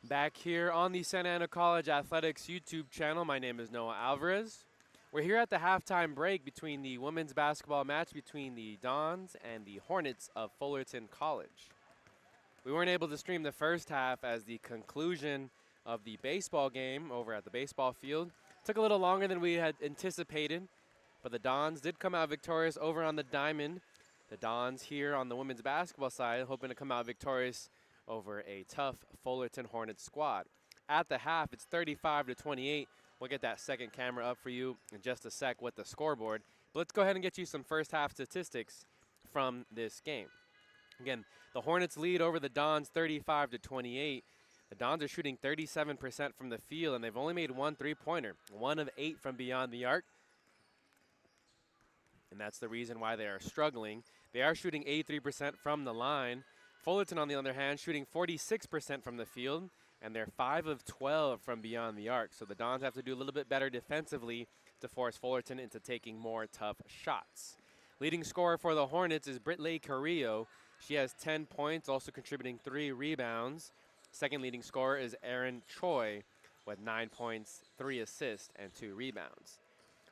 Back here on the Santa Ana College Athletics YouTube channel, my name is Noah Alvarez. We're here at the halftime break between the women's basketball match between the Dons and the Hornets of Fullerton College. We weren't able to stream the first half as the conclusion of the baseball game over at the baseball field took a little longer than we had anticipated, but the Dons did come out victorious over on the diamond. The Dons here on the women's basketball side hoping to come out victorious over a tough Fullerton Hornets squad. At the half, it's 35-28. We'll get that second camera up for you in just a sec with the scoreboard. But let's go ahead and get you some first half statistics from this game. Again, the Hornets lead over the Dons 35-28. The Dons are shooting 37% from the field, and they've only made one three-pointer, 1 of 8 from beyond the arc. And that's the reason why they are struggling. They are shooting 83% from the line. Fullerton, on the other hand, shooting 46% from the field, and they're 5 of 12 from beyond the arc. So the Dons have to do a little bit better defensively to force Fullerton into taking more tough shots. Leading scorer for the Hornets is Britley Carrillo. She has 10 points, also contributing 3 rebounds. Second leading scorer is Erin Choi with 9 points, 3 assists, and 2 rebounds.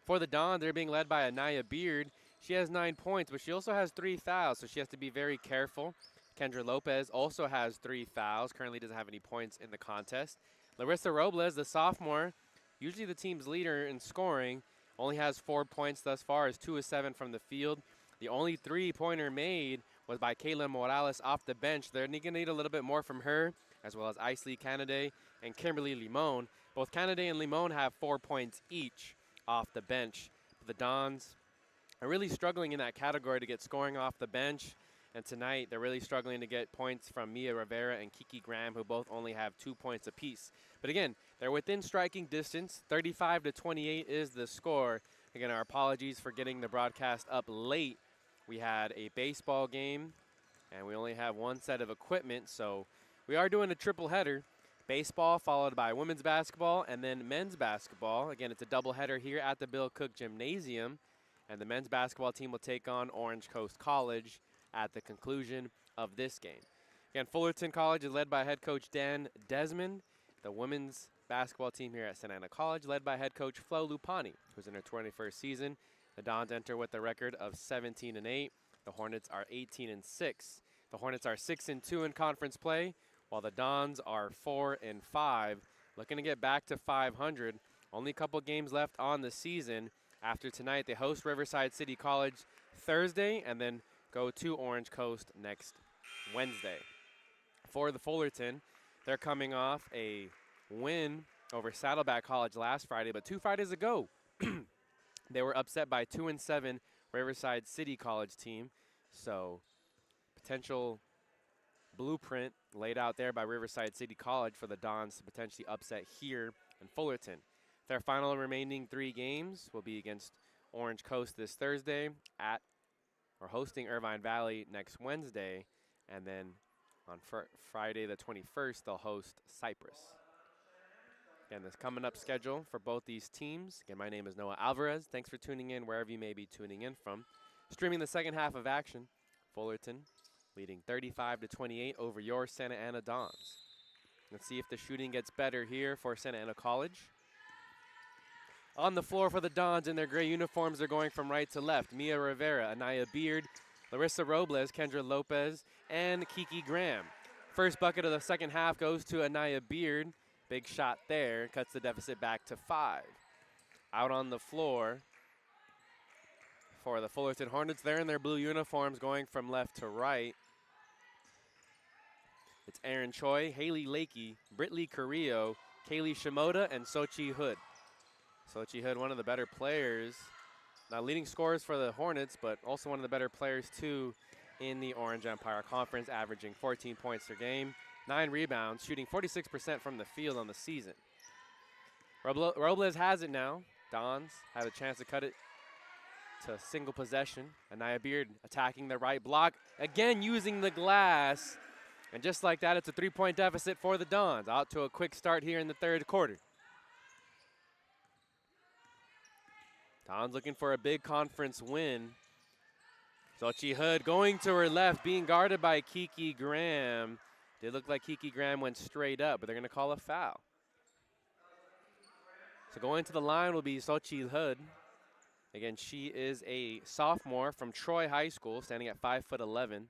For the Dons, they're being led by Anaya Beard. She has 9 points, but she also has 3 fouls, so she has to be very careful. Kendra Lopez also has 3 fouls, currently doesn't have any points in the contest. Larissa Robles, the sophomore, usually the team's leader in scoring, only has 4 points thus far, is 2 of 7 from the field. The only three-pointer made was by Kayla Morales off the bench. They're going to need a little bit more from her, as well as Isley Canaday and Kimberly Limon. Both Canaday and Limon have 4 points each off the bench. But the Dons are really struggling in that category to get scoring off the bench. And tonight, they're really struggling to get points from Mia Rivera and Kiki Graham, who both only have 2 points apiece. But again, they're within striking distance. 35-28 is the score. Again, our apologies for getting the broadcast up late. We had a baseball game, and we only have one set of equipment, so we are doing a triple header. Baseball followed by women's basketball and then men's basketball. Again, it's a doubleheader here at the Bill Cook Gymnasium, and the men's basketball team will take on Orange Coast College at the conclusion of this game. Again, Fullerton College is led by head coach Dan Desmond. The women's basketball team here at Santa Ana College led by head coach Flo Lupani, who's in her 21st season. The Dons enter with a record of 17-8. The Hornets are 18-6. The Hornets are 6-2 in conference play, while the Dons are 4-5, looking to get back to 500. Only a couple games left on the season. After tonight, they host Riverside City College Thursday and then go to Orange Coast next Wednesday. For the Fullerton, they're coming off a win over Saddleback College last Friday, but 2 Fridays ago, they were upset by 2-7 Riverside City College team. So potential blueprint laid out there by Riverside City College for the Dons to potentially upset here in Fullerton. Their final remaining 3 games will be against Orange Coast this Thursday or hosting Irvine Valley next Wednesday, and then on Friday the 21st, they'll host Cypress. Again, this coming up schedule for both these teams. Again, my name is Noah Alvarez. Thanks for tuning in wherever you may be tuning in from. Streaming the second half of action, Fullerton leading 35-28 over your Santa Ana Dons. Let's see if the shooting gets better here for Santa Ana College. On the floor for the Dons in their gray uniforms, they're going from right to left. Mia Rivera, Anaya Beard, Larissa Robles, Kendra Lopez, and Kiki Graham. First bucket of the second half goes to Anaya Beard. Big shot there, cuts the deficit back to 5. Out on the floor for the Fullerton Hornets, they're in their blue uniforms going from left to right. It's Erin Choi, Haley Lakey, Britley Carrillo, Kaylee Shimoda, and Sochi Hood. Sochi Hood, one of the better players, not leading scorers for the Hornets, but also one of the better players too in the Orange Empire Conference, averaging 14 points per game, 9 rebounds, shooting 46% from the field on the season. Robles has it now. Dons have a chance to cut it to single possession. Anaya Beard attacking the right block, again using the glass. And just like that, it's a 3-point deficit for the Dons. Out to a quick start here in the third quarter. Dons looking for a big conference win. Sochi Hood going to her left, being guarded by Kiki Graham. Did look like Kiki Graham went straight up, but they're going to call a foul. So going to the line will be Xochitl Hood. Again, she is a sophomore from Troy High School, standing at 5'11".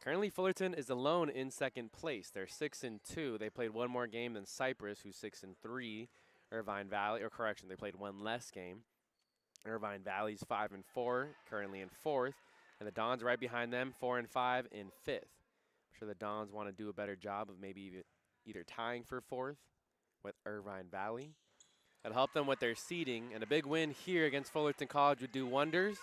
Currently, Fullerton is alone in second place. They're 6-2. They played one more game than Cypress, who's 6-3. Irvine Valley, or correction, they played one less game. Irvine Valley's 5-4, currently in fourth. And the Dons right behind them, 4-5 in fifth. I'm sure the Dons want to do a better job of maybe either tying for fourth with Irvine Valley. That'll help them with their seeding. And a big win here against Fullerton College would do wonders.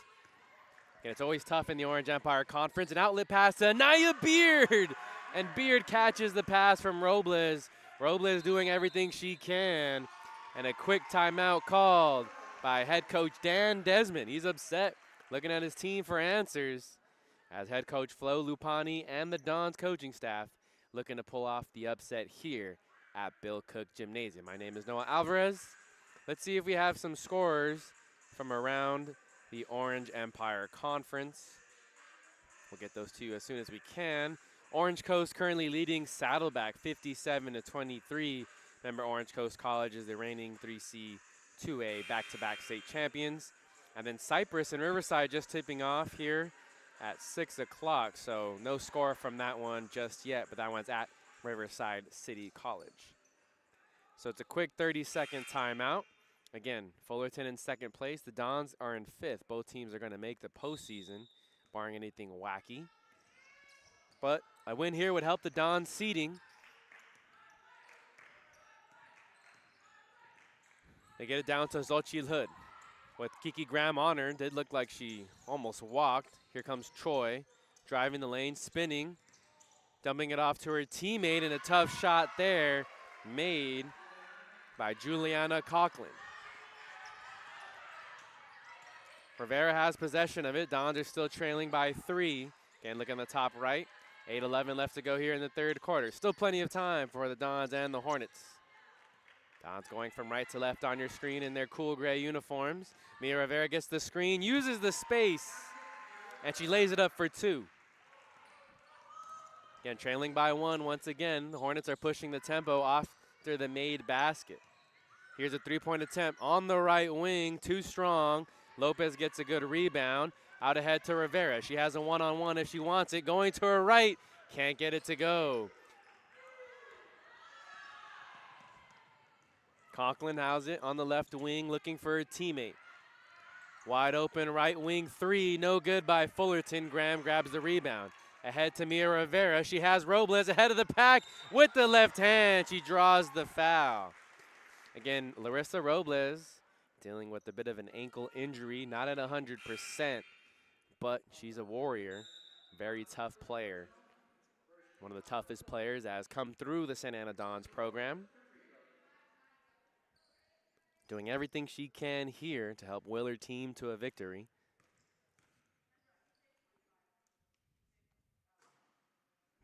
And it's always tough in the Orange Empire Conference. An outlet pass to Anaya Beard. And Beard catches the pass from Robles. Robles doing everything she can. And a quick timeout called by head coach Dan Desmond. He's upset, looking at his team for answers, as head coach Flo Lupani and the Dons coaching staff looking to pull off the upset here at Bill Cook Gymnasium. My name is Noah Alvarez. Let's see if we have some scorers from around the Orange Empire Conference. We'll get those to you as soon as we can. Orange Coast currently leading Saddleback 57-23. Remember, Orange Coast College is the reigning 3C 2A back-to-back state champions. And then Cypress and Riverside just tipping off here at 6 o'clock. So no score from that one just yet, but that one's at Riverside City College. So it's a quick 30-second timeout. Again, Fullerton in second place. The Dons are in fifth. Both teams are going to make the postseason, barring anything wacky. But a win here would help the Dons seeding. They get it down to Xochitl Hood. With Kiki Graham on her, did look like she almost walked. Here comes Troy, driving the lane, spinning, dumping it off to her teammate, and a tough shot there made by Juliana Coughlin. Rivera has possession of it. Dons are still trailing by 3. Again, look on the top right. 8:11 left to go here in the third quarter. Still plenty of time for the Dons and the Hornets. Dons going from right to left on your screen in their cool gray uniforms. Mia Rivera gets the screen, uses the space, and she lays it up for 2. Again, trailing by 1 once again. The Hornets are pushing the tempo after the made basket. Here's a three-point attempt on the right wing, too strong. Lopez gets a good rebound. Out ahead to Rivera. She has a one-on-one if she wants it. Going to her right, can't get it to go. Conklin has it on the left wing, looking for her teammate. Wide open right wing 3, no good by Fullerton. Graham grabs the rebound. Ahead to Mia Rivera. She has Robles ahead of the pack with the left hand. She draws the foul. Again, Larissa Robles dealing with a bit of an ankle injury, not at 100%, but she's a warrior, very tough player. One of the toughest players that has come through the Santa Ana Dons program. Doing everything she can here to help will her team to a victory.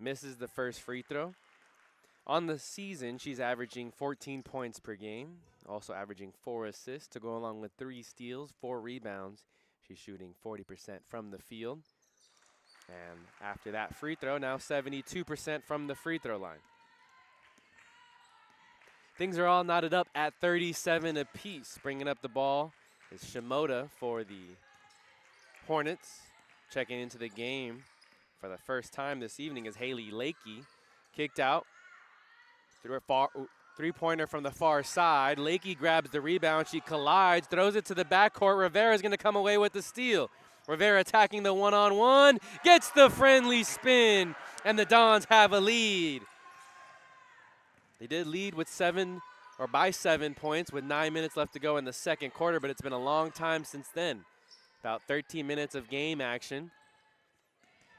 Misses the first free throw. On the season, she's averaging 14 points per game, also averaging 4 assists to go along with 3 steals, 4 rebounds. She's shooting 40% from the field. And after that free throw, now 72% from the free throw line. Things are all knotted up at 37 apiece. Bringing up the ball is Shimoda for the Hornets. Checking into the game for the first time this evening is Haley Lakey. Kicked out. Through a three-pointer from the far side. Lakey grabs the rebound. She collides, throws it to the backcourt. Rivera's going to come away with the steal. Rivera attacking the one-on-one. Gets the friendly spin, and the Dons have a lead. They did lead with by 7 points with 9 minutes left to go in the second quarter, but it's been a long time since then. About 13 minutes of game action.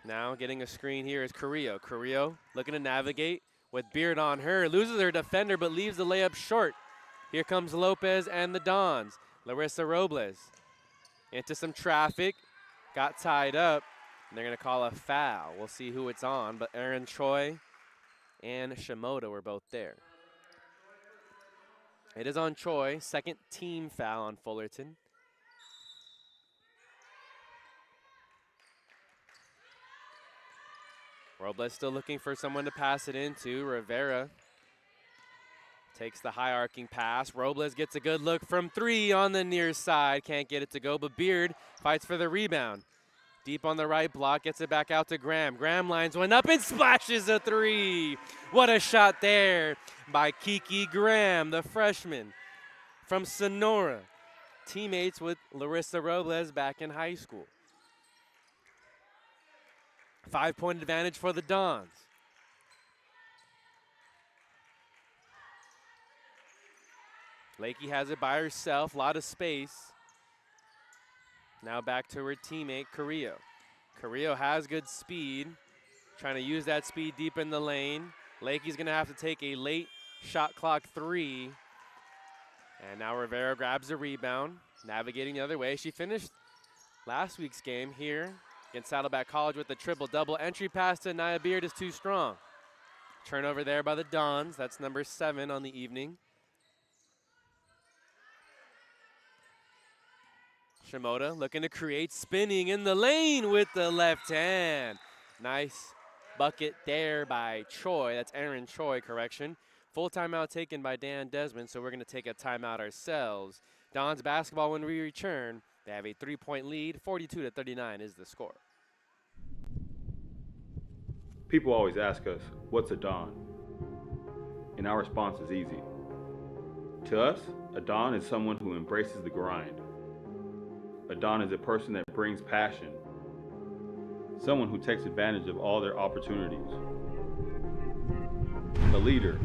Now getting a screen here is Carrillo. Carrillo looking to navigate with Beard on her. Loses her defender, but leaves the layup short. Here comes Lopez and the Dons. Larissa Robles into some traffic. Got tied up, and they're going to call a foul. We'll see who it's on, but Aaron Troy and Shimoda were both there. It is on Troy, second team foul on Fullerton. Robles still looking for someone to pass it into. Rivera takes the high arcing pass. Robles gets a good look from 3 on the near side. Can't get it to go, but Beard fights for the rebound. Deep on the right block, gets it back out to Graham. Graham lines one up and splashes a 3. What a shot there by Kiki Graham, the freshman from Sonora. Teammates with Larissa Robles back in high school. 5-point advantage for the Dons. Lakey has it by herself, a lot of space. Now back to her teammate, Carrillo. Carrillo has good speed, trying to use that speed deep in the lane. Lakey's gonna have to take a late shot clock 3. And now Rivera grabs the rebound, navigating the other way. She finished last week's game here against Saddleback College with the triple-double. Entry pass to Nia Beard is too strong. Turnover there by the Dons. That's number 7 on the evening. Shimoda looking to create, spinning in the lane with the left hand. Nice bucket there by Choi. That's Aaron Choi, correction. Full timeout taken by Dan Desmond, so we're going to take a timeout ourselves. Dons basketball when we return. They have a 3-point lead. 42-39 is the score. People always ask us, what's a Don? And our response is easy. To us, a Don is someone who embraces the grind. A Don is a person that brings passion. Someone who takes advantage of all their opportunities. A leader,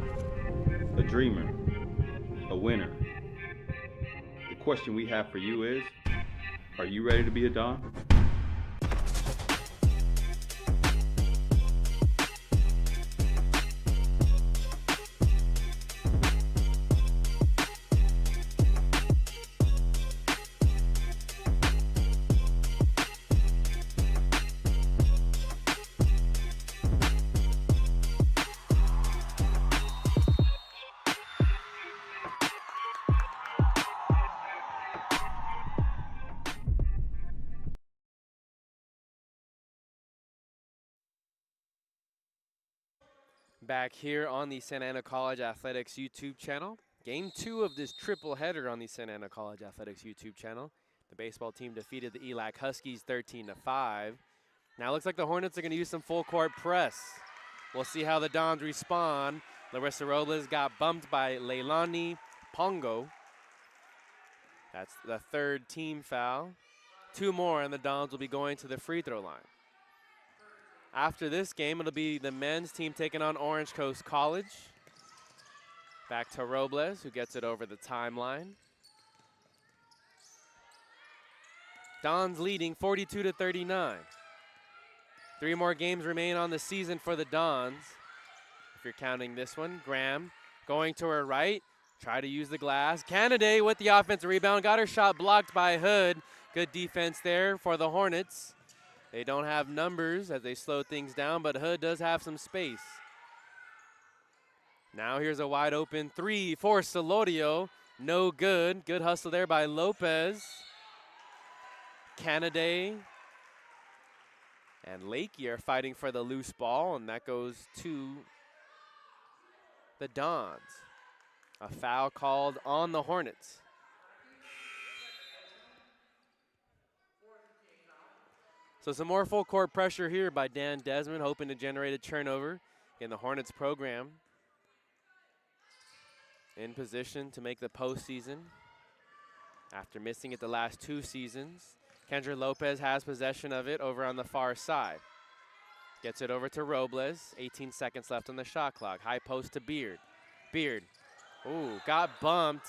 a dreamer, a winner. The question we have for you is, are you ready to be a Don? Back here on the Santa Ana College Athletics YouTube channel. Game 2 of this triple header on the Santa Ana College Athletics YouTube channel. The baseball team defeated the ELAC Huskies 13-5. Now it looks like the Hornets are going to use some full court press. We'll see how the Dons respond. Larissa Robles got bumped by Leilani Pongo. That's the 3rd team foul. 2 more and the Dons will be going to the free throw line. After this game, it'll be the men's team taking on Orange Coast College. Back to Robles, who gets it over the timeline. Dons leading 42-39. 3 more games remain on the season for the Dons. If you're counting this one, Graham going to her right, try to use the glass. Canaday with the offensive rebound, got her shot blocked by Hood. Good defense there for the Hornets. They don't have numbers as they slow things down, but Hood does have some space. Now here's a wide open 3 for Solorio. No good. Good hustle there by Lopez. Canaday and Lakey are fighting for the loose ball, and that goes to the Dons. A foul called on the Hornets. So some more full court pressure here by Dan Desmond, hoping to generate a turnover in the Hornets program. In position to make the postseason after missing it the last 2 seasons. Kendra Lopez has possession of it over on the far side. Gets it over to Robles. 18 seconds left on the shot clock. High post to Beard. Beard, ooh, got bumped.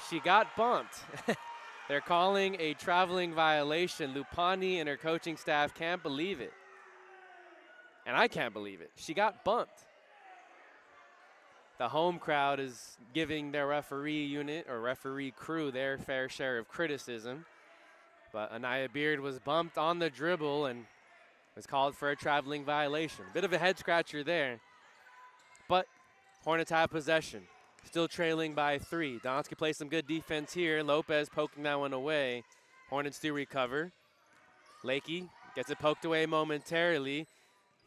She got bumped. They're calling a traveling violation. Lupani and her coaching staff can't believe it. And I can't believe it. She got bumped. The home crowd is giving their referee unit or referee crew their fair share of criticism. But Anaya Beard was bumped on the dribble and was called for a traveling violation. Bit of a head scratcher there. But Hornets have possession. Still trailing by 3. Dons can play some good defense here. Lopez poking that one away. Hornets do recover. Lakey gets it poked away momentarily.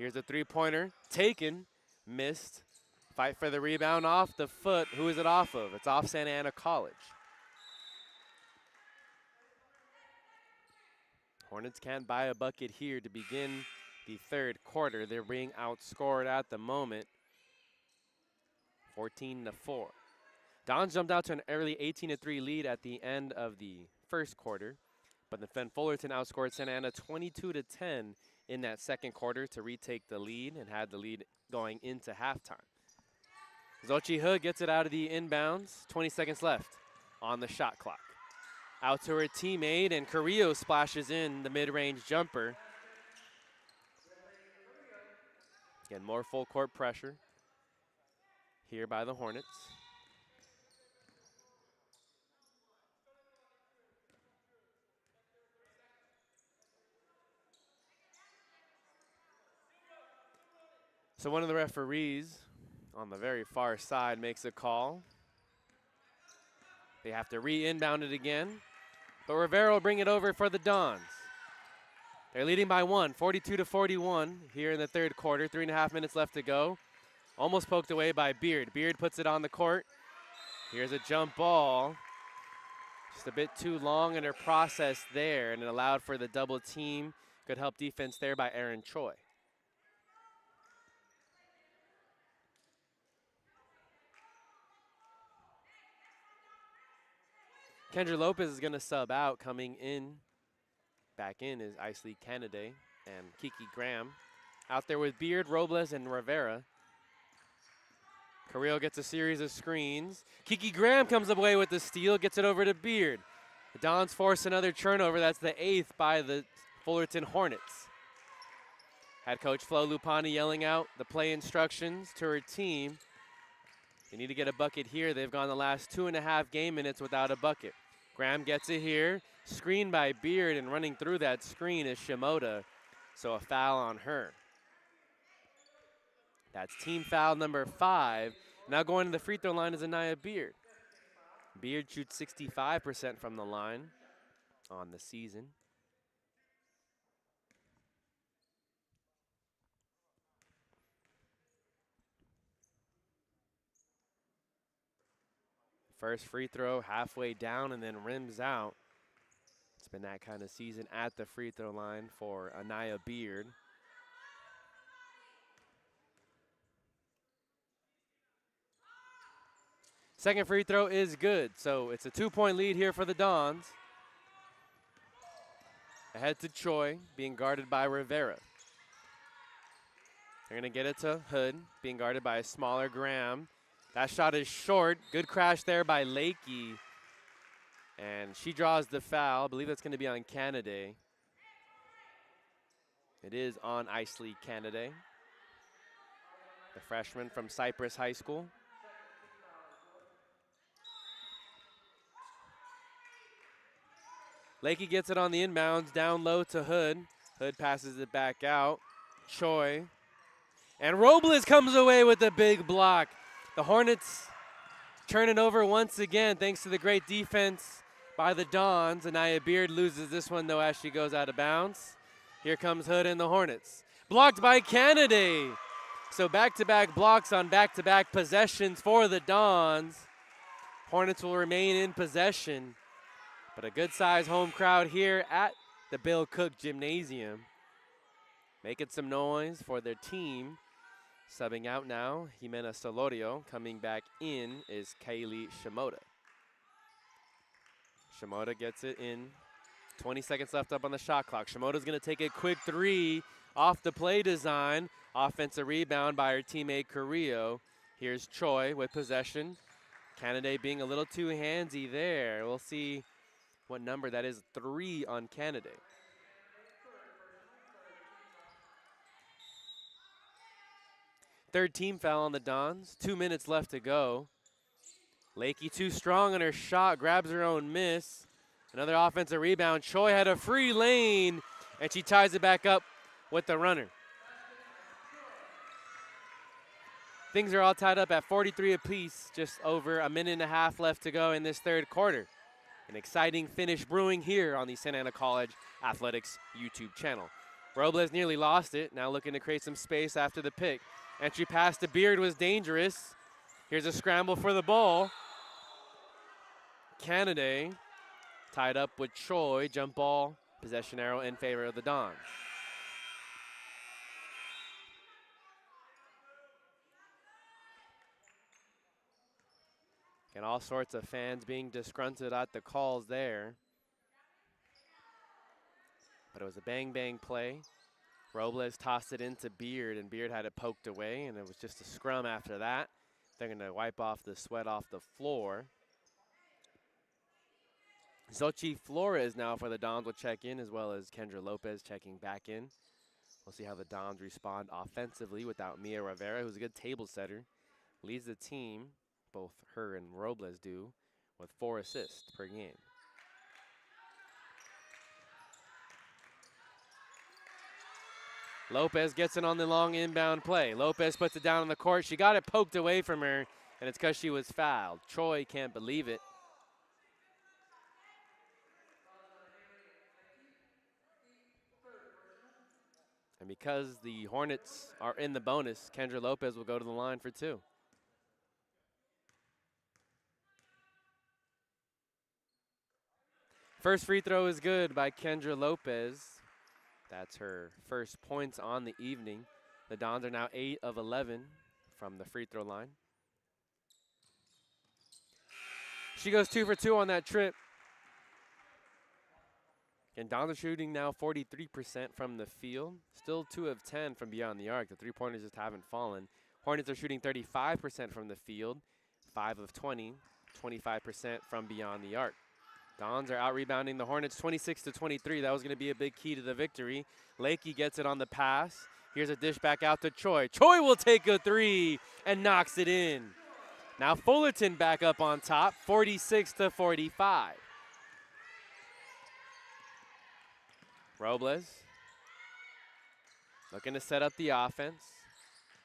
Here's a three-pointer, taken, missed. Fight for the rebound off the foot. Who is it off of? It's off Santa Ana College. Hornets can't buy a bucket here to begin the third quarter. They're being outscored at the moment, 14-4. Dons jumped out to an early 18-3 lead at the end of the first quarter, but then Fullerton outscored Santa Ana 22-10 in that second quarter to retake the lead and had the lead going into halftime. Xochitl Hood gets it out of the inbounds, 20 seconds left on the shot clock. Out to her teammate, and Carrillo splashes in the mid-range jumper. Again, more full court pressure here by the Hornets. So one of the referees on the very far side makes a call. They have to re-inbound it again, but Rivera will bring it over for the Dons. They're leading by 1, 42-41 here in the third quarter. 3.5 minutes left to go. Almost poked away by Beard. Beard puts it on the court. Here's a jump ball. Just a bit too long in her process there, and it allowed for the double team. Good help defense there by Aaron Choi. Kendra Lopez is going to sub out. Coming in, back in is Isley Kennedy and Kiki Graham. Out there with Beard, Robles, and Rivera. Carrillo gets a series of screens. Kiki Graham comes away with the steal, gets it over to Beard. The Dons force another turnover. That's the 8th by the Fullerton Hornets. Head coach Flo Lupani yelling out the play instructions to her team. They need to get a bucket here. They've gone the last 2.5 game minutes without a bucket. Graham gets it here. Screened by Beard, and running through that screen is Shimoda. So a foul on her. That's team foul number 5. Now going to the free throw line is Anaya Beard. Beard shoots 65% from the line on the season. First free throw halfway down and then rims out. It's been that kind of season at the free throw line for Anaya Beard. Second free throw is good, so it's a 2-point lead here for the Dons. Ahead to Choi, being guarded by Rivera. They're going to get it to Hood, being guarded by a smaller Graham. That shot is short. Good crash there by Lakey. And she draws the foul. I believe that's going to be on Kennedy. It is on Isley Kennedy, the freshman from Cypress High School. Lakey gets it on the inbounds, down low to Hood. Hood passes it back out. Choi. And Robles comes away with a big block. The Hornets turn it over once again thanks to the great defense by the Dons. Anaya Beard loses this one, though, as she goes out of bounds. Here comes Hood and the Hornets. Blocked by Kennedy. So back-to-back blocks on back-to-back possessions for the Dons. Hornets will remain in possession. But a good-sized home crowd here at the Bill Cook Gymnasium. Making some noise for their team. Subbing out now, Jimena Solorio. Coming back in is Kaylee Shimoda. Shimoda gets it in. 20 seconds left up on the shot clock. Shimoda's going to take a quick 3 off the play design. Offensive rebound by her teammate Carrillo. Here's Choi with possession. Kennedy being a little too handsy there. We'll see what number that is. 3 on Kennedy. Third team foul on the Dons. 2 minutes left to go. Lakey too strong on her shot, grabs her own miss. Another offensive rebound. Choi had a free lane, and she ties it back up with the runner. Things are all tied up at 43 apiece, just over a minute and a half left to go in this third quarter. An exciting finish brewing here on the Santa Ana College Athletics YouTube channel. Robles nearly lost it. Now looking to create some space after the pick. Entry pass to Beard was dangerous. Here's a scramble for the ball. Canada tied up with Choi. Jump ball, possession arrow in favor of the Dons. And all sorts of fans being disgruntled at the calls there. But it was a bang-bang play. Robles tossed it into Beard, and Beard had it poked away, and it was just a scrum after that. They're going to wipe off the sweat off the floor. Xochitl Flores now for the Dons will check in, as well as Kendra Lopez checking back in. We'll see how the Dons respond offensively without Mia Rivera, who's a good table setter. Leads the team, both her and Robles do, with 4 assists per game. Lopez gets it on the long inbound play. Lopez puts it down on the court. She got it poked away from her, and it's because she was fouled. Troy can't believe it. And because the Hornets are in the bonus, Kendra Lopez will go to the line for 2. First free throw is good by Kendra Lopez. That's her first points on the evening. The Dons are now 8 of 11 from the free throw line. She goes 2 for 2 on that trip. And Dons are shooting now 43% from the field. Still 2 of 10 from beyond the arc. The three-pointers just haven't fallen. Hornets are shooting 35% from the field. 5 of 20, 25% from beyond the arc. Dons are out-rebounding the Hornets 26-23. That was going to be a big key to the victory. Lakey gets it on the pass. Here's a dish back out to Choi. Choi will take a 3 and knocks it in. Now Fullerton back up on top, 46-45. Robles looking to set up the offense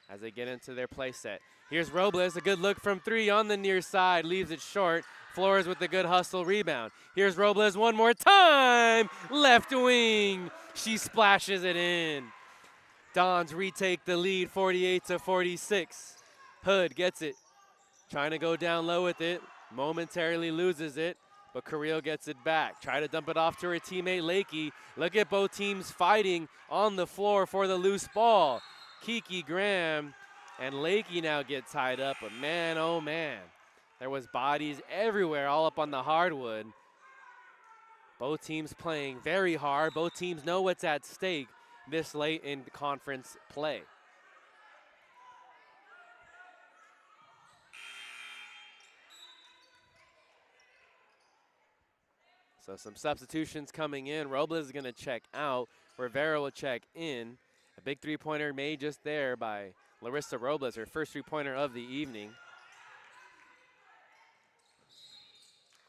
as they get into their play set. Here's Robles, a good look from 3 on the near side, leaves it short. Flores with the good hustle rebound. Here's Robles one more time, left wing. She splashes it in. Dons retake the lead, 48-46. Hood gets it, trying to go down low with it, momentarily loses it, but Carrillo gets it back. Try to dump it off to her teammate Lakey. Look at both teams fighting on the floor for the loose ball. Kiki Graham and Lakey now get tied up, but man, oh man. There was bodies everywhere, all up on the hardwood. Both teams playing very hard. Both teams know what's at stake this late in conference play. So some substitutions coming in. Robles is going to check out. Rivera will check in. A big three-pointer made just there by Larissa Robles, her first three-pointer of the evening.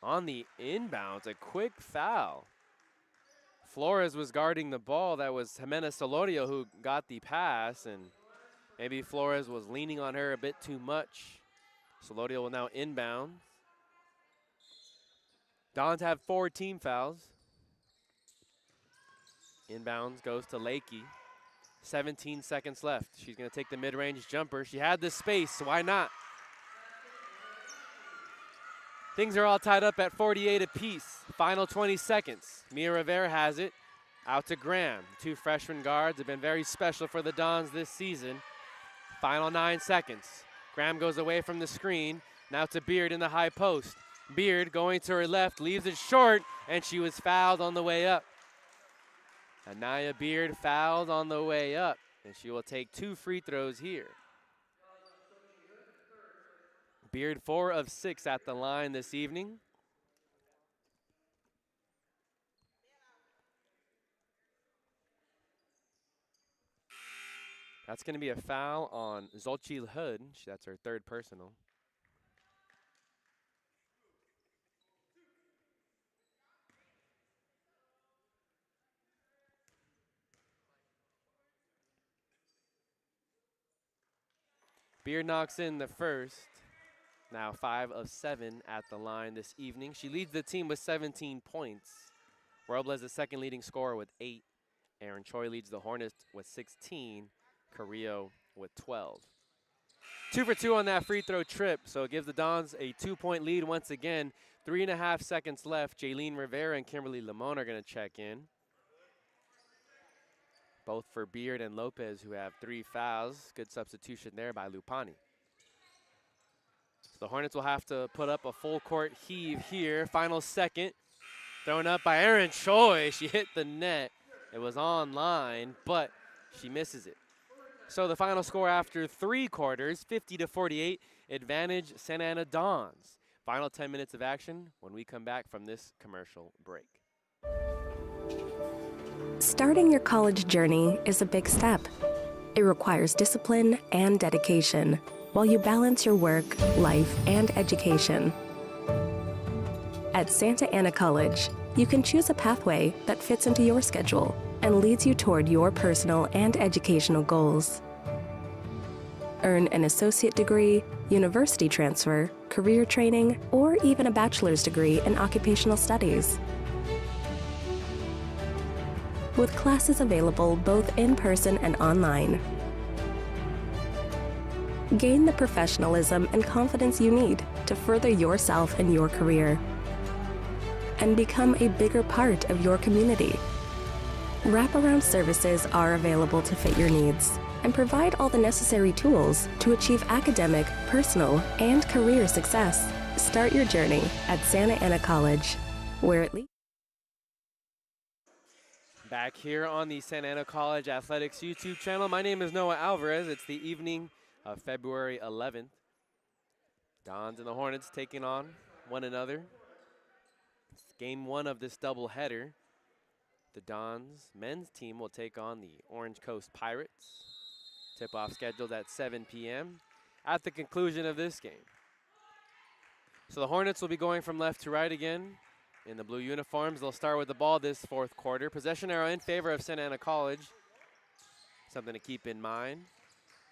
On the inbounds, a quick foul. Flores was guarding the ball. That was Jimena Solorio who got the pass, and maybe Flores was leaning on her a bit too much. Solorio will now inbound. Dons have 4 team fouls. Inbounds goes to Lakey. 17 seconds left. She's going to take the mid-range jumper. She had the space, so why not? Things are all tied up at 48 apiece. Final 20 seconds. Mia Rivera has it. Out to Graham. 2 freshman guards have been very special for the Dons this season. Final 9 seconds. Graham goes away from the screen. Now to Beard in the high post. Beard going to her left, leaves it short, and she was fouled on the way up. Anaya Beard fouled on the way up, and she will take 2 free throws here. Beard 4 of 6 at the line this evening. That's going to be a foul on Xochitl Hood. That's her 3rd personal. Beard knocks in the first. Now 5 of 7 at the line this evening. She leads the team with 17 points. Robles, the second leading scorer with 8. Aaron Choi leads the Hornets with 16, Carrillo with 12. 2 for 2 on that free throw trip, so it gives the Dons a 2-point lead once again. 3.5 seconds left. Jaylene Rivera and Kimberly Limon are going to check in. Both for Beard and Lopez, who have 3 fouls. Good substitution there by Lupani. So the Hornets will have to put up a full court heave here. Final second. Thrown up by Aaron Choi. She hit the net. It was online, but she misses it. So the final score after 3 quarters, 50-48, advantage Santa Ana Dons. Final 10 minutes of action when we come back from this commercial break. Starting your college journey is a big step. It requires discipline and dedication while you balance your work, life, and education. At Santa Ana College, you can choose a pathway that fits into your schedule and leads you toward your personal and educational goals. Earn an associate degree, university transfer, career training, or even a bachelor's degree in occupational studies. With classes available both in person and online. Gain the professionalism and confidence you need to further yourself and your career, and become a bigger part of your community. Wraparound services are available to fit your needs and provide all the necessary tools to achieve academic, personal, and career success. Start your journey at Santa Ana College, where it leads. Back here on the Santa Ana College Athletics YouTube channel. My name is Noah Alvarez. It's the evening of February 11th. Dons and the Hornets taking on one another. It's game 1 of this doubleheader. The Dons men's team will take on the Orange Coast Pirates. Tip-off scheduled at 7 p.m. at the conclusion of this game. So the Hornets will be going from left to right again in the blue uniforms. They'll start with the ball this 4th quarter. Possession arrow in favor of Santa Ana College. Something to keep in mind.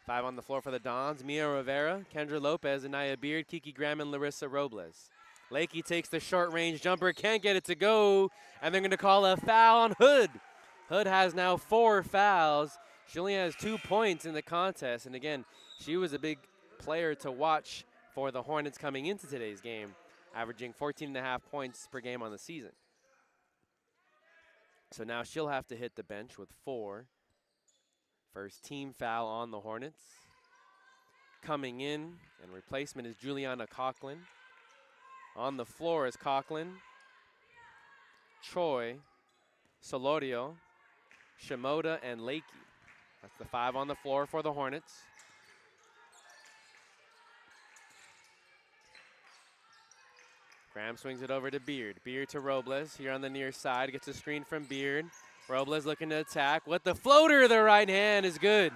5 on the floor for the Dons. Mia Rivera, Kendra Lopez, Anaya Beard, Kiki Graham, and Larissa Robles. Lakey takes the short-range jumper, can't get it to go, and they're going to call a foul on Hood. Hood has now 4 fouls. She only has 2 points in the contest, and again, she was a big player to watch for the Hornets coming into today's game, averaging 14.5 points per game on the season. So now she'll have to hit the bench with 4. First team foul on the Hornets. Coming in, and replacement is Juliana Coughlin. On the floor is Coughlin, Choi, Solorio, Shimoda, and Lakey. That's the 5 on the floor for the Hornets. Graham swings it over to Beard. Beard to Robles here on the near side. Gets a screen from Beard. Robles looking to attack. With the floater, the right hand is good.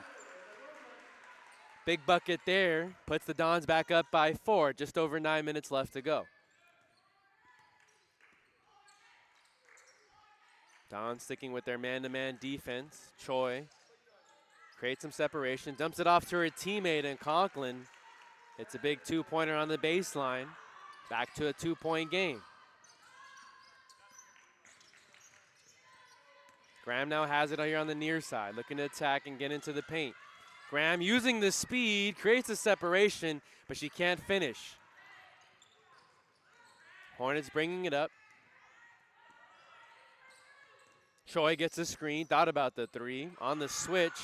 Big bucket there. Puts the Dons back up by 4. Just over 9 minutes left to go. Dons sticking with their man-to-man defense. Choi creates some separation, dumps it off to her teammate in Conklin. It's a big 2-pointer on the baseline. Back to a 2-point game. Graham now has it here on the near side, looking to attack and get into the paint. Graham using the speed, creates a separation, but she can't finish. Hornets bringing it up. Choi gets a screen, thought about the 3. On the switch,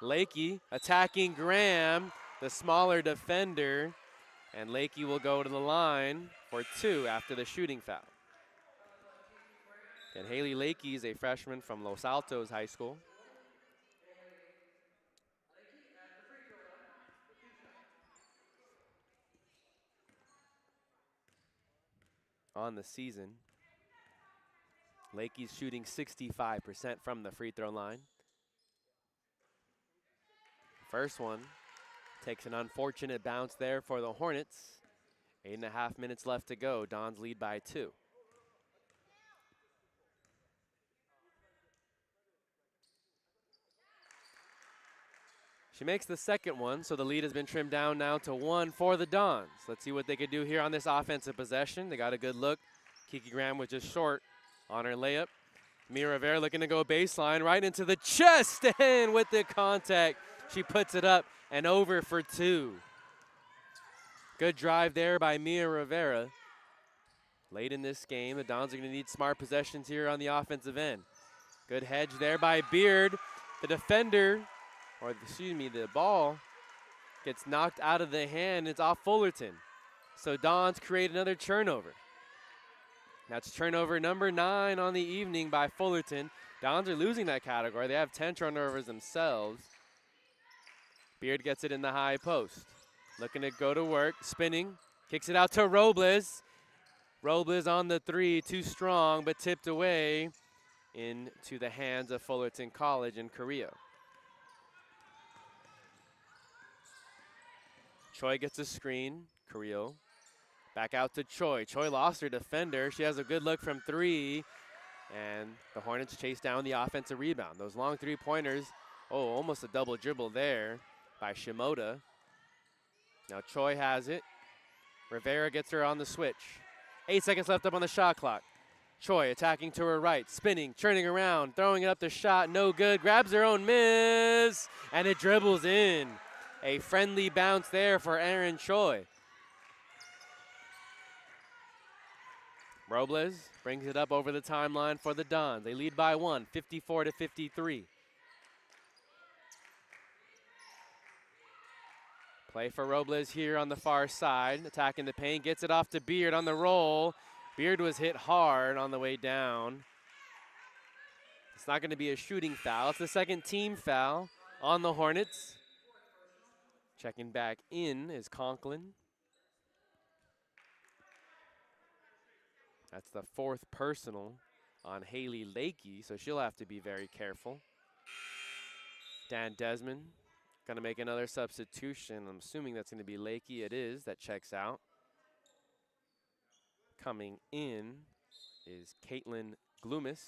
Lakey attacking Graham, the smaller defender. And Lakey will go to the line for 2 after the shooting foul. And Haley Lakey is a freshman from Los Altos High School. On the season, Lakey's shooting 65% from the free throw line. First one takes an unfortunate bounce there for the Hornets. 8.5 minutes left to go. Dons lead by 2. She makes the second one, so the lead has been trimmed down now to 1 for the Dons. Let's see what they could do here on this offensive possession. They got a good look. Kiki Graham was just short on her layup. Mia Rivera looking to go baseline right into the chest, and with the contact, she puts it up and over for 2. Good drive there by Mia Rivera. Late in this game, the Dons are going to need smart possessions here on the offensive end. Good hedge there by Beard. The defender, or excuse me, the ball gets knocked out of the hand. It's off Fullerton. So Dons create another turnover. That's turnover number 9 on the evening by Fullerton. Dons are losing that category. They have 10 turnovers themselves. Beard gets it in the high post. Looking to go to work, spinning, kicks it out to Robles. Robles on the 3, too strong, but tipped away into the hands of Fullerton College and Carrillo. Choi gets a screen, Carrillo. Back out to Choi. Choi lost her defender. She has a good look from 3, and the Hornets chase down the offensive rebound. Those long 3-pointers, almost a double dribble there by Shimoda. Now Choi has it. Rivera gets her on the switch. 8 seconds left up on the shot clock. Choi attacking to her right, spinning, turning around, throwing it up the shot, no good. Grabs her own miss, and it dribbles in. A friendly bounce there for Aaron Choi. Robles brings it up over the timeline for the Dons. They lead by 1, 54-53. Play for Robles here on the far side, attacking the paint, gets it off to Beard on the roll. Beard was hit hard on the way down. It's not going to be a shooting foul. It's the second team foul on the Hornets. Checking back in is Conklin. That's the 4th personal on Haley Lakey, so she'll have to be very careful. Dan Desmond going to make another substitution. I'm assuming that's going to be Lakey. It is. That checks out. Coming in is Caitlin Gloomis.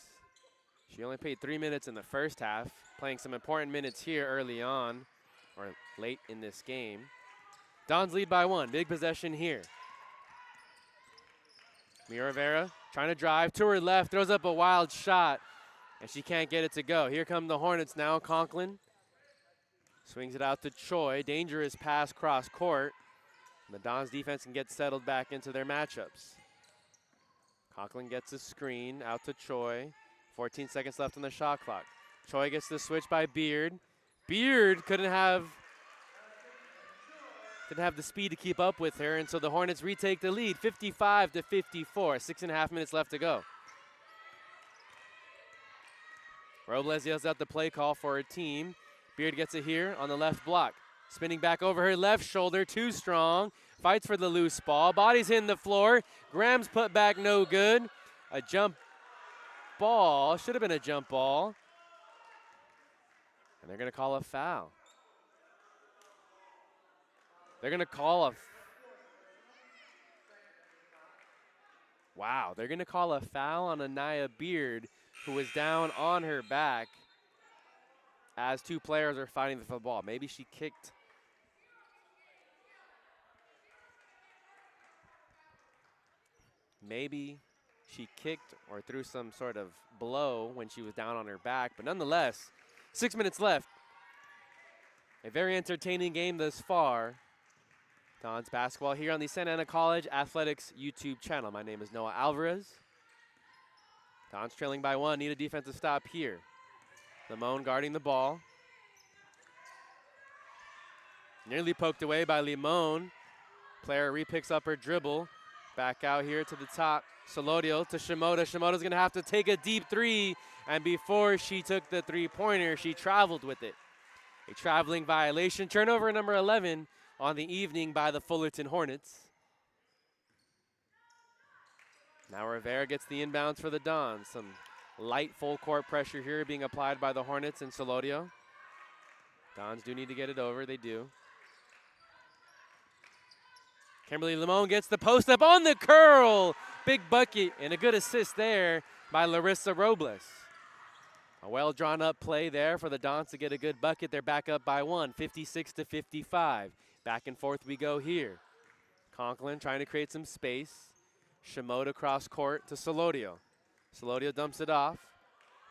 She only played 3 minutes in the first half, playing some important minutes here early on, or late in this game. Dons lead by 1. Big possession here. Mia Rivera trying to drive to her left, throws up a wild shot, and she can't get it to go. Here come the Hornets now. Conklin swings it out to Choi. Dangerous pass cross court. The Dons defense can get settled back into their matchups. Conklin gets a screen out to Choi. 14 seconds left on the shot clock. Choi gets the switch by Beard. Beard didn't have the speed to keep up with her, and so the Hornets retake the lead, 55-54. 6.5 minutes left to go. Robles yells out the play call for her team. Beard gets it here on the left block. Spinning back over her left shoulder, too strong. Fights for the loose ball. Body's hitting the floor. Graham's put back, no good. A jump ball. Should have been a jump ball. And they're going to call a foul. They're going to call a... Wow, they're going to call a foul on Anaya Beard, who was down on her back as 2 players are fighting for the ball. Maybe she kicked... Maybe she kicked or threw some sort of blow when she was down on her back. But nonetheless, 6 minutes left. A very entertaining game thus far. Dons basketball here on the Santa Ana College Athletics YouTube channel. My name is Noah Alvarez. Dons trailing by 1. Need a defensive stop here. Limon guarding the ball. Nearly poked away by Limon. Player repicks up her dribble. Back out here to the top. Solodio to Shimoda. Shimoda's going to have to take a deep 3. And before she took the 3-pointer, she traveled with it. A traveling violation. Turnover number 11 on the evening by the Fullerton Hornets. Now Rivera gets the inbounds for the Dons. Some light full court pressure here being applied by the Hornets and Solodio. Dons do need to get it over. They do. Kimberly Limon gets the post up on the curl. Big bucket and a good assist there by Larissa Robles. A well drawn up play there for the Dons to get a good bucket. They're back up by 1, 56-55. Back and forth we go here. Conklin trying to create some space. Shimoda cross court to Solodio. Solodio dumps it off.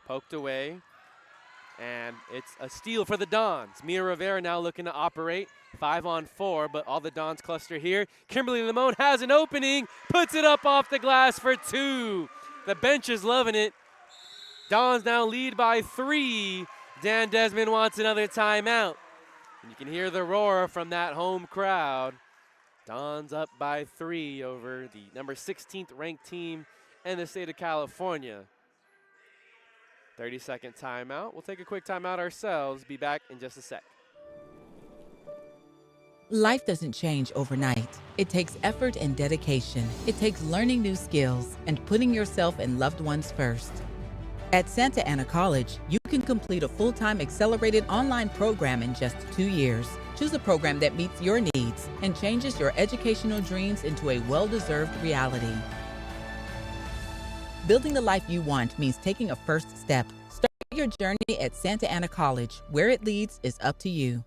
Poked away. And it's a steal for the Dons. Mia Rivera now looking to operate. 5-on-4, but all the Dons cluster here. Kimberly Limon has an opening, puts it up off the glass for 2. The bench is loving it. Dons now lead by 3. Dan Desmond wants another timeout. And you can hear the roar from that home crowd. Dons up by 3 over the number 16th ranked team in the state of California. 30-second timeout. We'll take a quick timeout ourselves. Be back in just a sec. Life doesn't change overnight. It takes effort and dedication. It takes learning new skills and putting yourself and loved ones first. At Santa Ana College, you can complete a full-time accelerated online program in just 2 years. Choose a program that meets your needs and changes your educational dreams into a well-deserved reality. Building the life you want means taking a first step. Start your journey at Santa Ana College. Where it leads is up to you.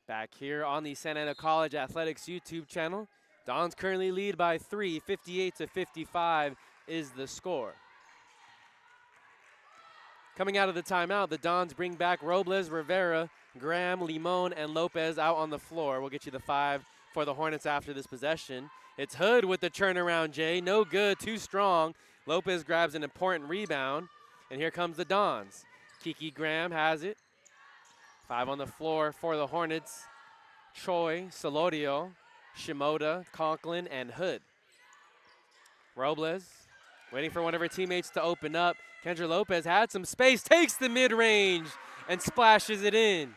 Back here on the Santa Ana College Athletics YouTube channel. Dons currently lead by 3, 58-55 is the score. Coming out of the timeout, the Dons bring back Robles, Rivera, Graham, Limon, and Lopez out on the floor. We'll get you the 5 for the Hornets after this possession. It's Hood with the turnaround, Jay. No good, too strong. Lopez grabs an important rebound, and here comes the Dons. Kiki Graham has it. 5 on the floor for the Hornets. Choi, Solorio, Shimoda, Conklin, and Hood. Robles waiting for one of her teammates to open up. Kendra Lopez had some space, takes the mid-range, and splashes it in.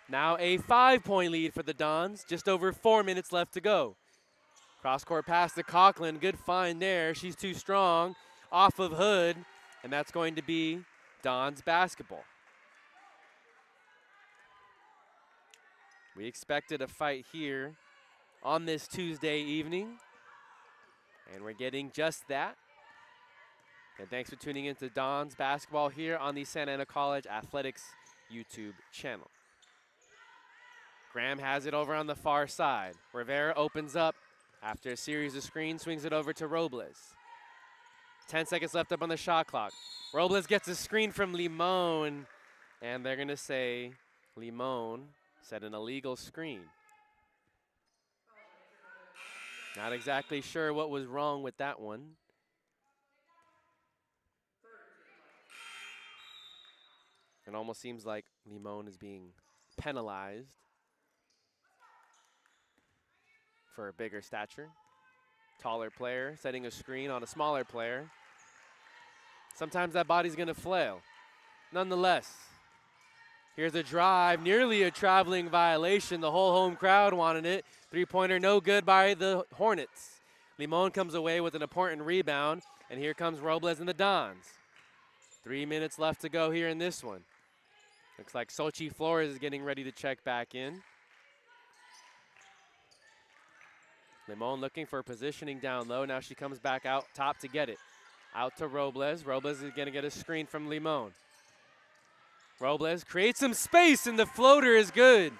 Now a 5-point lead for the Dons, just over 4 minutes left to go. Cross-court pass to Conklin, good find there. She's too strong, off of Hood, and that's going to be Dons basketball. We expected a fight here on this Tuesday evening, and we're getting just that. And thanks for tuning in to Dons basketball here on the Santa Ana College Athletics YouTube channel. Graham has it over on the far side. Rivera opens up after a series of screens, swings it over to Robles. 10 seconds left up on the shot clock. Robles gets a screen from Limon, and they're going to say Limon set an illegal screen. Not exactly sure what was wrong with that one. It almost seems like Limon is being penalized for a bigger stature. Taller player setting a screen on a smaller player. Sometimes that body's going to flail. Nonetheless, here's a drive, nearly a traveling violation. The whole home crowd wanted it. Three-pointer no good by the Hornets. Limon comes away with an important rebound, and here comes Robles and the Dons. 3 minutes left to go here in this one. Looks like Sochi Flores is getting ready to check back in. Limon looking for positioning down low. Now she comes back out top to get it. Out to Robles. Robles is going to get a screen from Limon. Robles creates some space, and the floater is good.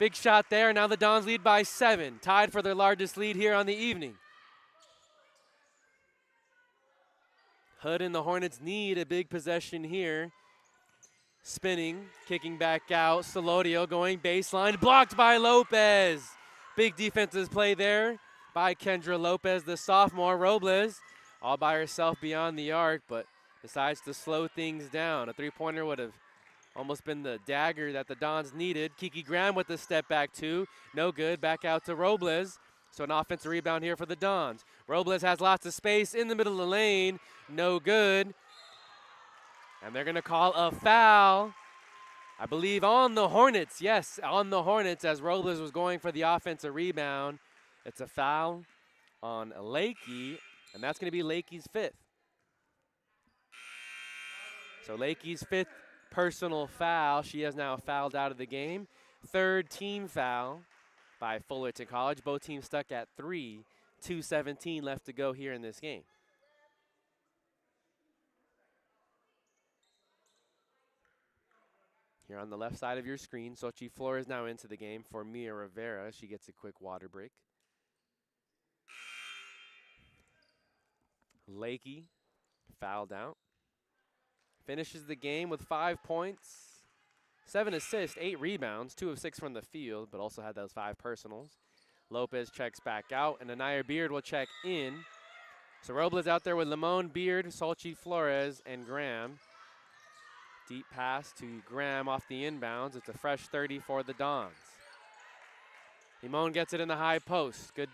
Big shot there. Now the Dons lead by 7, tied for their largest lead here on the evening. Hood and the Hornets need a big possession here. Spinning, kicking back out. Solorio going baseline, blocked by Lopez. Big defensive play there by Kendra Lopez, the sophomore. Robles all by herself beyond the arc, but decides to slow things down. A three-pointer would have almost been the dagger that the Dons needed. Kiki Graham with the step back two. No good. Back out to Robles. So an offensive rebound here for the Dons. Robles has lots of space in the middle of the lane. No good. And they're going to call a foul, I believe, on the Hornets. Yes, on the Hornets as Robles was going for the offensive rebound. It's a foul on Lakey, and that's going to be Lakey's 5th. So Lakey's 5th personal foul. She has now fouled out of the game. 3rd team foul by Fullerton College. Both teams stuck at 3. 2:17 left to go here in this game. Here on the left side of your screen, Sochi Flores now into the game for Mia Rivera. She gets a quick water break. Lakey fouled out. Finishes the game with 5 points, 7 assists, 8 rebounds, 2 of 6 from the field, but also had those 5 personals. Lopez checks back out, and Anaya Beard will check in. So Robles out there with Limon, Beard, Sochi Flores, and Graham. Deep pass to Graham off the inbounds. It's a fresh 30 for the Dons. Limon gets it in the high post. Good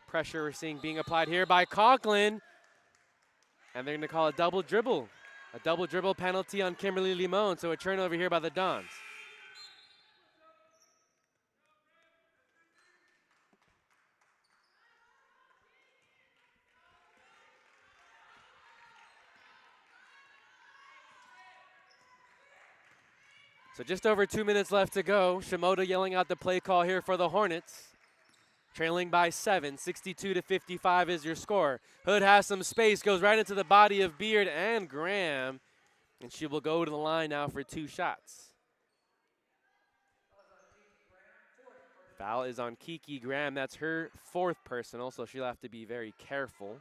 pressure we're seeing being applied here by Conklin. And they're going to call a double dribble. A double dribble penalty on Kimberly Limon, so a turnover here by the Dons. So just over 2 minutes left to go. Shimoda yelling out the play call here for the Hornets. Trailing by 7, 62-55 is your score. Hood has some space, goes right into the body of Beard and Graham. And she will go to the line now for 2 shots. Foul is on Kiki Graham. That's her 4th personal, so she'll have to be very careful.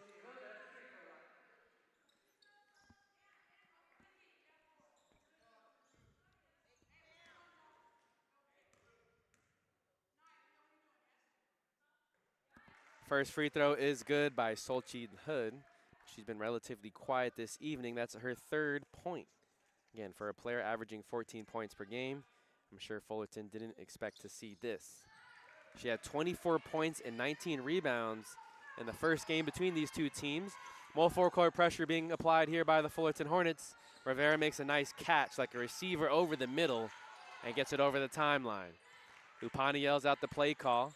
First free throw is good by Solchi Hood. She's been relatively quiet this evening. That's her 3rd point. Again, for a player averaging 14 points per game, I'm sure Fullerton didn't expect to see this. She had 24 points and 19 rebounds in the first game between these two teams. More four-court pressure being applied here by the Fullerton Hornets. Rivera makes a nice catch like a receiver over the middle and gets it over the timeline. Upani yells out the play call.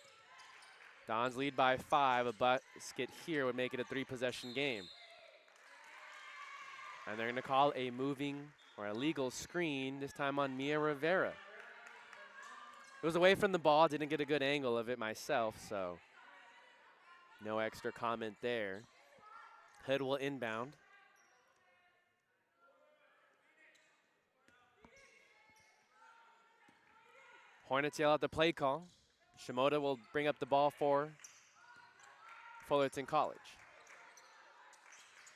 Dons lead by 5. A basket here would make it a 3-possession game. And they're going to call a moving or a legal screen, this time on Mia Rivera. It was away from the ball, didn't get a good angle of it myself, so no extra comment there. Hood will inbound. Hornets yell out the play call. Shimoda will bring up the ball for Fullerton College.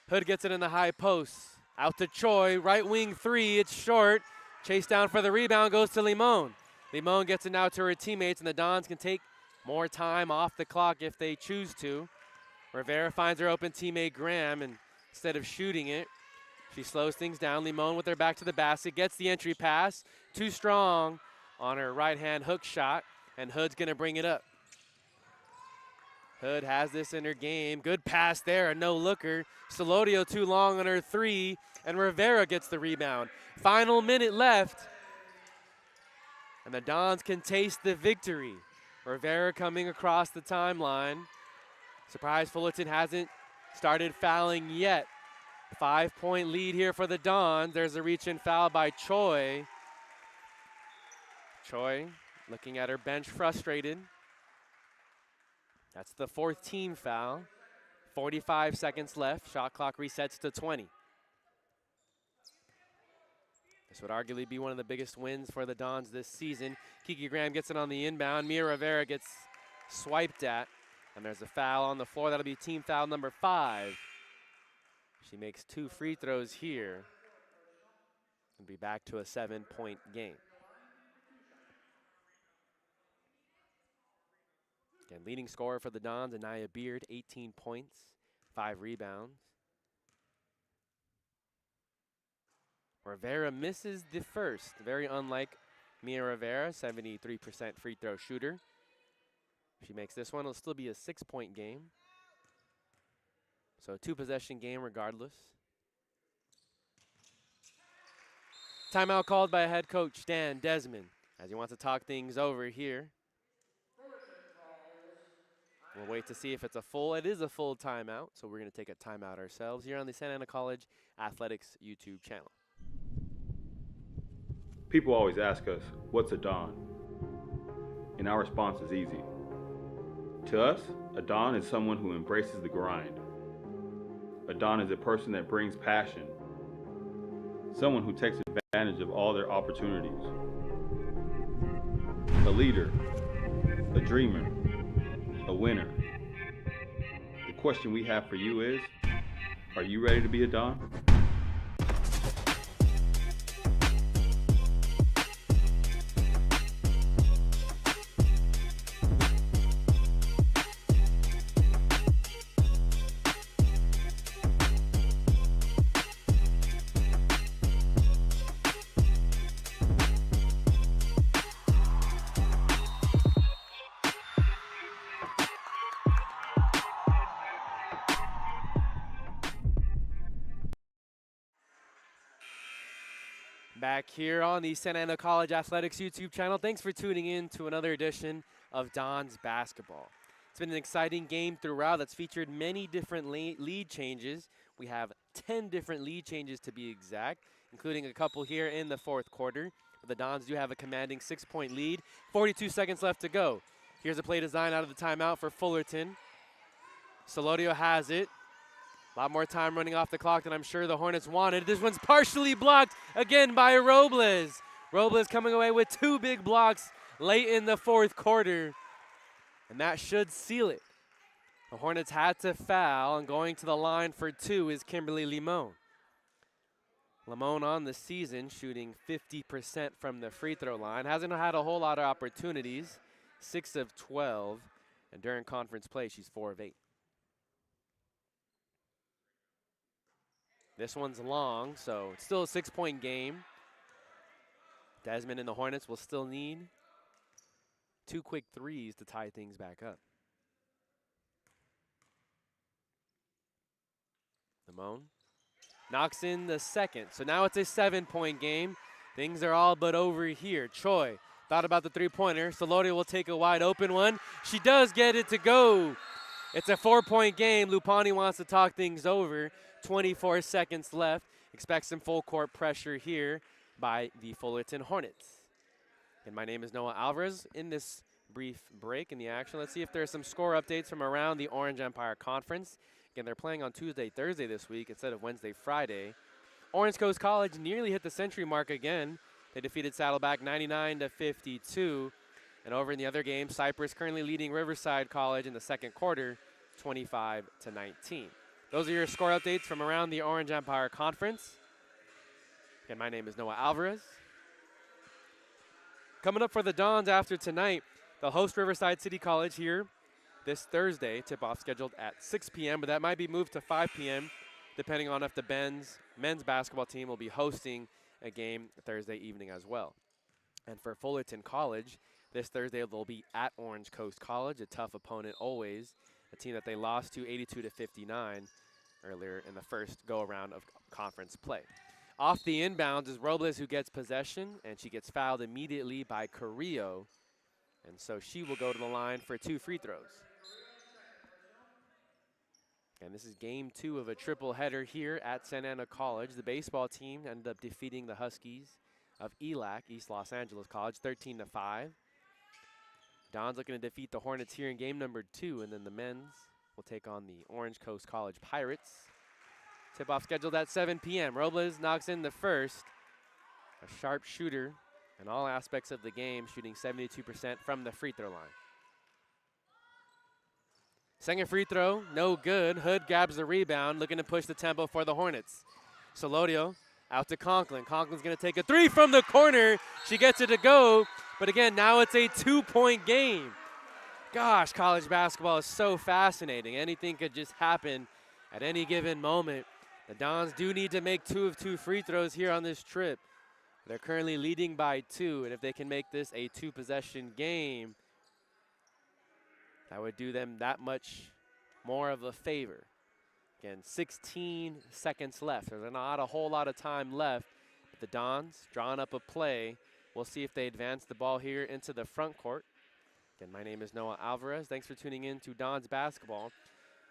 Hood gets it in the high post. Out to Choi, right wing 3, it's short. Chase down for the rebound, goes to Limon. Limon gets it now to her teammates, and the Dons can take more time off the clock if they choose to. Rivera finds her open teammate Graham, and instead of shooting it, she slows things down. Limon with her back to the basket, gets the entry pass. Too strong on her right-hand hook shot, and Hood's gonna bring it up. Hood has this in her game. Good pass there, a no-looker. Solodio too long on her 3, and Rivera gets the rebound. Final minute left, and the Dons can taste the victory. Rivera coming across the timeline. Surprised Fullerton hasn't started fouling yet. 5-point lead here for the Dons. There's a reach-in foul by Choi. Choi looking at her bench, frustrated. That's the 4th team foul. 45 seconds left. Shot clock resets to 20. This would arguably be one of the biggest wins for the Dons this season. Kiki Graham gets it on the inbound. Mia Rivera gets swiped at. And there's a foul on the floor. That'll be team foul number 5. She makes 2 free throws here. And be back to a 7-point game. Again, leading scorer for the Dons, Anaya Beard, 18 points, 5 rebounds. Rivera misses the first, very unlike Mia Rivera, 73% free throw shooter. If she makes this one, it'll still be a 6-point game. So a 2-possession game regardless. Timeout called by head coach Dan Desmond as he wants to talk things over here. We'll wait to see if it's it is a full timeout, so we're going to take a timeout ourselves here on the Santa Ana College Athletics YouTube channel. People always ask us, what's a Don? And our response is easy. To us, a Don is someone who embraces the grind. A Don is a person that brings passion. Someone who takes advantage advantage of all their opportunities. A leader, a dreamer, a winner. The question we have for you is, are you ready to be a Don? Back here on the Santa Ana College Athletics YouTube channel. Thanks for tuning in to another edition of Don's Basketball. It's been an exciting game throughout that's featured many different lead changes. We have 10 different lead changes to be exact, including a couple here in the fourth quarter. The Dons do have a commanding 6-point lead. 42 seconds left to go. Here's a play design out of the timeout for Fullerton. Solorio has it. A lot more time running off the clock than I'm sure the Hornets wanted. This one's partially blocked again by Robles. Robles coming away with 2 big blocks late in the fourth quarter. And that should seal it. The Hornets had to foul, and going to the line for 2 is Kimberly Limon. Limon on the season shooting 50% from the free throw line. Hasn't had a whole lot of opportunities. 6 of 12. And during conference play, she's 4 of 8. This one's long, so it's still a 6-point game. Desmond and the Hornets will still need 2 quick threes to tie things back up. Limon knocks in the second. So now it's a 7-point game. Things are all but over here. Choi thought about the 3-pointer. Solorio will take a wide open one. She does get it to go. It's a 4-point game. Lupani wants to talk things over. 24 seconds left. Expect some full court pressure here by the Fullerton Hornets. And my name is Noah Alvarez. In this brief break in the action, let's see if there's some score updates from around the Orange Empire Conference. Again, they're playing on Tuesday, Thursday this week instead of Wednesday, Friday. Orange Coast College nearly hit the century mark again. They defeated Saddleback 99-52. And over in the other game, Cypress currently leading Riverside College in the second quarter, 25-19. Those are your score updates from around the Orange Empire Conference. Again, my name is Noah Alvarez. Coming up for the Dons after tonight, they'll host Riverside City College here this Thursday. Tip-off scheduled at 6 p.m., but that might be moved to 5 p.m. depending on if the men's basketball team will be hosting a game Thursday evening as well. And for Fullerton College, this Thursday they'll be at Orange Coast College, a tough opponent always. A team that they lost to 82-59 earlier in the first go-around of conference play. Off the inbounds is Robles, who gets possession, and she gets fouled immediately by Carrillo. And so she will go to the line for 2 free throws. And this is game 2 of a triple header here at Santa Ana College. The baseball team ended up defeating the Huskies of ELAC, East Los Angeles College, 13-5. Don's looking to defeat the Hornets here in game number 2, and then the men's will take on the Orange Coast College Pirates. Tip-off scheduled at 7 p.m. Robles knocks in the first. A sharp shooter in all aspects of the game, shooting 72% from the free throw line. Second free throw, no good. Hood grabs the rebound, looking to push the tempo for the Hornets. Solorio out to Conklin. Conklin's going to take a 3 from the corner. She gets it to go. But again, now it's a 2-point game. Gosh, college basketball is so fascinating. Anything could just happen at any given moment. The Dons do need to make 2 of 2 free throws here on this trip. They're currently leading by 2, and if they can make this a 2-possession game, that would do them that much more of a favor. Again, 16 seconds left. There's not a whole lot of time left. But the Dons drawing up a play. We'll see if they advance the ball here into the front court. Again, my name is Noah Alvarez. Thanks for tuning in to Dons Basketball.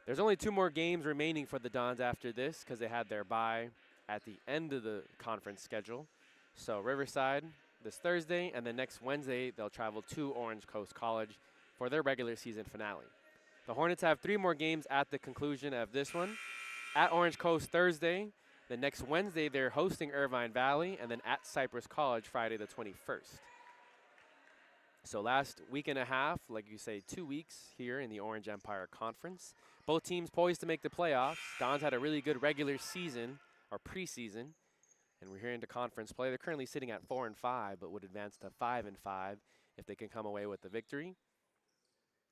There's only 2 more games remaining for the Dons after this because they had their bye at the end of the conference schedule. So Riverside this Thursday, and then next Wednesday they'll travel to Orange Coast College for their regular season finale. The Hornets have 3 more games at the conclusion of this one. At Orange Coast Thursday, Then next Wednesday, they're hosting Irvine Valley, and then at Cypress College Friday the 21st. So last week and a half, like you say, 2 weeks here in the Orange Empire Conference. Both teams poised to make the playoffs. Dons had a really good regular season, or preseason, and we're here into conference play. They're currently sitting at 4-5, but would advance to 5-5 if they can come away with the victory.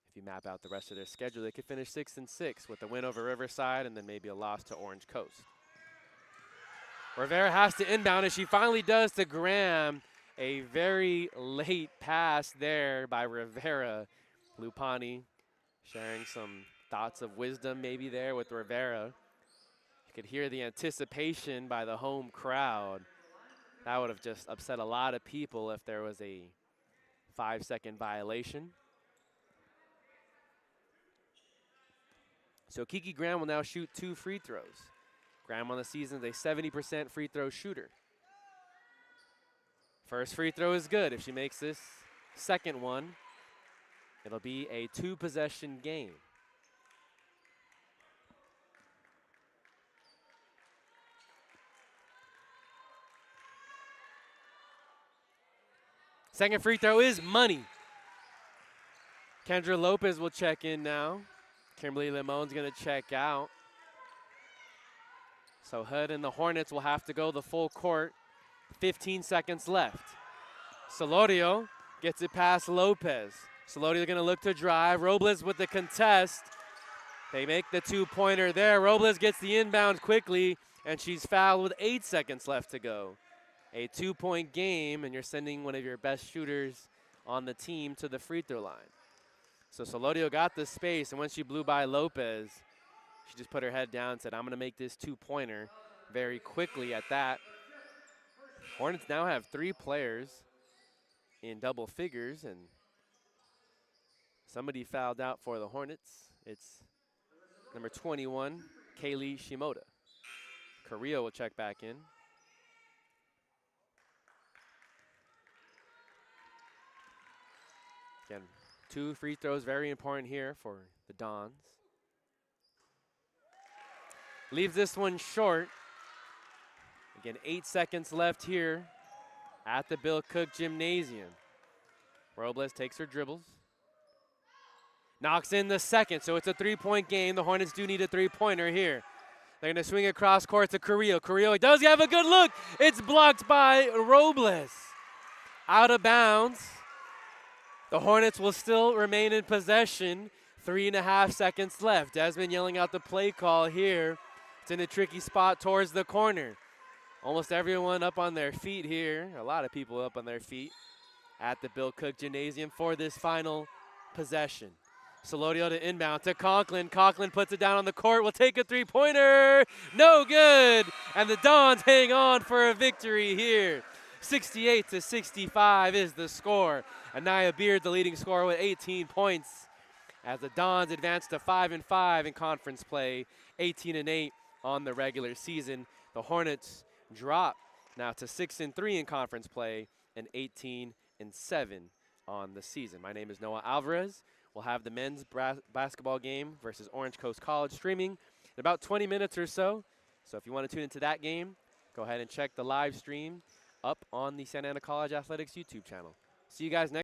If you map out the rest of their schedule, they could finish 6-6 with a win over Riverside and then maybe a loss to Orange Coast. Rivera has to inbound, as she finally does to Graham. A very late pass there by Rivera. Lupani sharing some thoughts of wisdom maybe there with Rivera. You could hear the anticipation by the home crowd. That would have just upset a lot of people if there was a 5-second violation. So Kiki Graham will now shoot 2 free throws. Graham on the season is a 70% free throw shooter. First free throw is good. If she makes this second one, it'll be a 2-possession game. Second free throw is money. Kendra Lopez will check in now. Kimberly Lemone's going to check out. So Hood and the Hornets will have to go the full court. 15 seconds left. Solorio gets it past Lopez. Solorio going to look to drive. Robles with the contest. They make the 2-pointer there. Robles gets the inbound quickly, and she's fouled with 8 seconds left to go. A 2-point game, and you're sending one of your best shooters on the team to the free throw line. So Solorio got the space, and when she blew by Lopez, she just put her head down and said, I'm going to make this 2-pointer very quickly at that. Hornets now have 3 players in double figures, and somebody fouled out for the Hornets. It's number 21, Kaylee Shimoda. Carrillo will check back in. Again, 2 free throws, very important here for the Dons. Leaves this one short. Again, 8 seconds left here at the Bill Cook Gymnasium. Robles takes her dribbles. Knocks in the second, so it's a 3-point game. The Hornets do need a 3-pointer here. They're going to swing across court to Carrillo. Carrillo does have a good look. It's blocked by Robles. Out of bounds. The Hornets will still remain in possession. 3.5 seconds left. Desmond yelling out the play call here. It's in a tricky spot towards the corner. Almost everyone up on their feet here. A lot of people up on their feet at the Bill Cook Gymnasium for this final possession. Solorio to inbound to Conklin. Conklin puts it down on the court. Will take a 3-pointer. No good. And the Dons hang on for a victory here. 68-65 is the score. Anaya Beard, the leading scorer, with 18 points. As the Dons advance to 5-5 in conference play, 18-8 on the regular season. The Hornets drop now to 6-3 in conference play and 18-7 on the season. My name is Noah Alvarez. We'll have the men's basketball game versus Orange Coast College streaming in about 20 minutes or so. So if you want to tune into that game, go ahead and check the live stream up on the Santa Ana College Athletics YouTube channel. See you guys next